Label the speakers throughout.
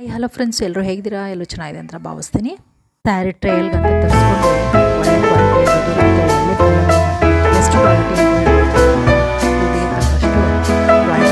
Speaker 1: Hello friends, ಎಲ್ಲರೂ ಹೇಗಿದ್ದೀರಾ? ಎಲ್ಲರೂ ಚೆನ್ನಾಗಿದೆ ಅಂತ ಭಾವಿಸ್ತೀನಿ. ಸ್ಯಾರಿ ಟ್ರಯಲ್ಗಂತ ತರಿಸ್ಕೊಂಡು ಒಳ್ಳೆ ಕ್ವಾಲಿಟಿ ಇರೋದು ಮತ್ತು ಒಳ್ಳೆ ಕಲರ್ ಎಷ್ಟು ಕ್ವಾಲಿಟಿ ದುಡ್ಡಿಗೆ ತಕ್ಕಷ್ಟು ಕ್ವಾಲಿಟಿ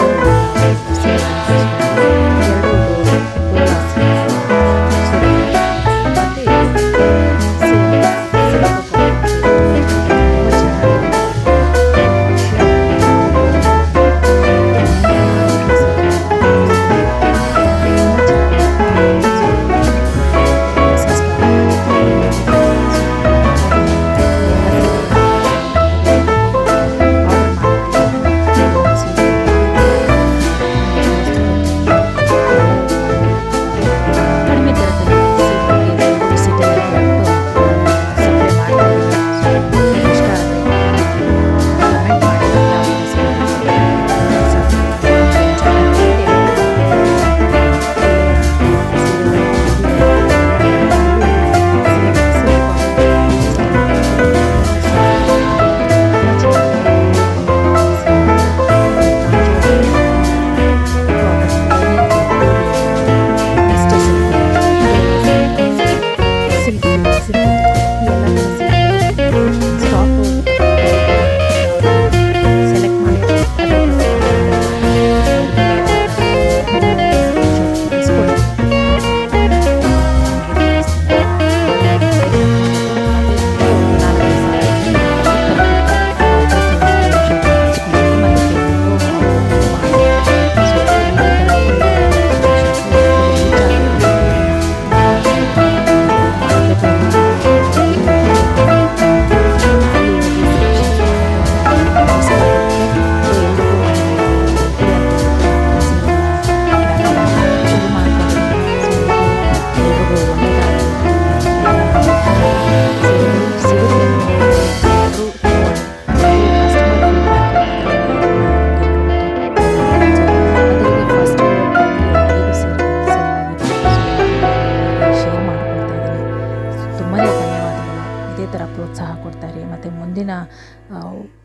Speaker 1: ಪ್ರೋತ್ಸಾಹ ಕೊಡ್ತಾರೆ. ಮತ್ತು ಮುಂದಿನ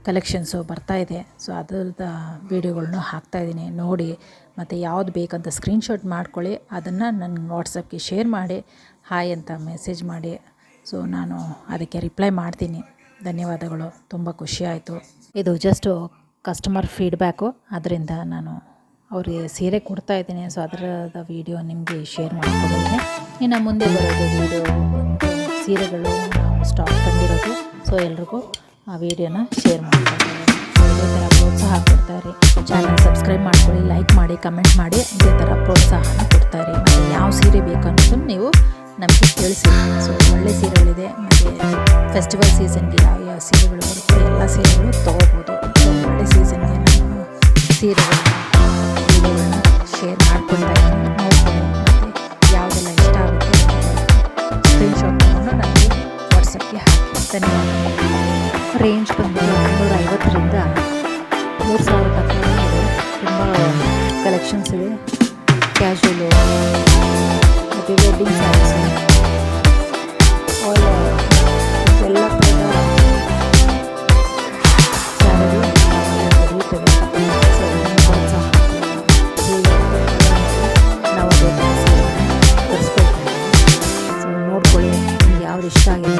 Speaker 1: ಕಲೆಕ್ಷನ್ಸು ಬರ್ತಾಯಿದೆ. ಸೊ ಅದರದ ವೀಡಿಯೋಗಳ್ನ ಹಾಕ್ತಾಯಿದ್ದೀನಿ, ನೋಡಿ. ಮತ್ತು ಯಾವುದು ಬೇಕಂತ ಸ್ಕ್ರೀನ್ಶಾಟ್ ಮಾಡ್ಕೊಳ್ಳಿ, ಅದನ್ನು ನನ್ನ ವಾಟ್ಸಪ್ಗೆ ಶೇರ್ ಮಾಡಿ, ಹಾಯ್ ಅಂತ ಮೆಸೇಜ್ ಮಾಡಿ. ಸೊ ನಾನು ಅದಕ್ಕೆ ರಿಪ್ಲೈ ಮಾಡ್ತೀನಿ. ಧನ್ಯವಾದಗಳು, ತುಂಬ ಖುಷಿಯಾಯಿತು. ಇದು ಜಸ್ಟು ಕಸ್ಟಮರ್ ಫೀಡ್ಬ್ಯಾಕು, ಅದರಿಂದ ನಾನು ಅವ್ರಿಗೆ ಸೀರೆ ಕೊಡ್ತಾಯಿದ್ದೀನಿ. ಸೊ ಅದರದ ವೀಡಿಯೋ ನಿಮಗೆ ಶೇರ್ ಮಾಡ್ಕೊಂಡಿದ್ದೀನಿ. ಇನ್ನು ಮುಂದೆ ಬರೋದು ವೀಡಿಯೋ ಸೀರೆಗಳು ನಾವು ಸ್ಟಾಕ್ ತಂದಿರೋದು. ಸೊ ಎಲ್ರಿಗೂ ಆ ವಿಡಿಯೋನ ಶೇರ್ ಮಾಡ್ತಾರೆ. ಇದೇ ಥರ ಪ್ರೋತ್ಸಾಹ ಕೊಡ್ತಾರೆ. ಚಾನಲ್ ಸಬ್ಸ್ಕ್ರೈಬ್ ಮಾಡ್ಕೊಳ್ಳಿ, ಲೈಕ್ ಮಾಡಿ, ಕಮೆಂಟ್ ಮಾಡಿ. ಇದೇ ಥರ ಪ್ರೋತ್ಸಾಹನ ಕೊಡ್ತಾರೆ. ಮತ್ತು ಯಾವ ಸೀರೆ ಬೇಕನ್ನೋದನ್ನು ನೀವು ನಮಗೆ ತಿಳಿಸಿ. ಸೊ ಒಳ್ಳೆ ಸೀರೆಗಳಿದೆ. ಮತ್ತು ಫೆಸ್ಟಿವಲ್ ಸೀಸನ್ಗೆ ಯಾವ ಸೀರೆಗಳು ಬರುತ್ತೆ ಎಲ್ಲ ಸೀರೆಗಳು ತೊಗೋಬೋದು. ಸೊ ಒಳ್ಳೆ ಸೀಸನ್ಗೆ ನಾನು ಸೀರೆಗಳನ್ನ ವೀಡಿಯೋಗಳನ್ನ ಶೇರ್ ಮಾಡ್ಕೊಳ್ತಾ ಇದ್ದೀನಿ. ನೋಡ್ತೀನಿ, ಮತ್ತು ಯಾವುದೆಲ್ಲ ಇಷ್ಟ ಆಗುತ್ತೆ ಸ್ಕ್ರೀನ್ಶಾಟ್ ತಗೊಂಡು ನನಗೆ ವಾಟ್ಸಪ್ಗೆ ಹಾಕಿ. ಧನ್ಯವಾದಗಳು. ರೇಂಜ್ ಬಂದು 250ರಿಂದ 3000 ತನಕ ಇದೆ. ತುಂಬ ಕಲೆಕ್ಷನ್ಸ್ ಇದೆ. ಕ್ಯಾಶುವಲು ಮತ್ತು ವೆಡ್ಡಿಂಗ್ ಸ್ಯಾರೀಸು, ಆಲ್ ಎಲ್ಲ ಥರದ ಸ್ಯಾರಿಗಳು ದೊರೆಯುತ್ತವೆ. ಸೊ ಪ್ರೋತ್ಸಾಹ ನಾವು ಅದೇ ತರಿಸ್ಕೊಳ್ತೀವಿ. ಸೊ ನೋಡ್ಕೊಳ್ಳಿ, ನಿಮ್ಗೆ ಯಾವ್ದು ಇಷ್ಟ ಆಗಿದೆ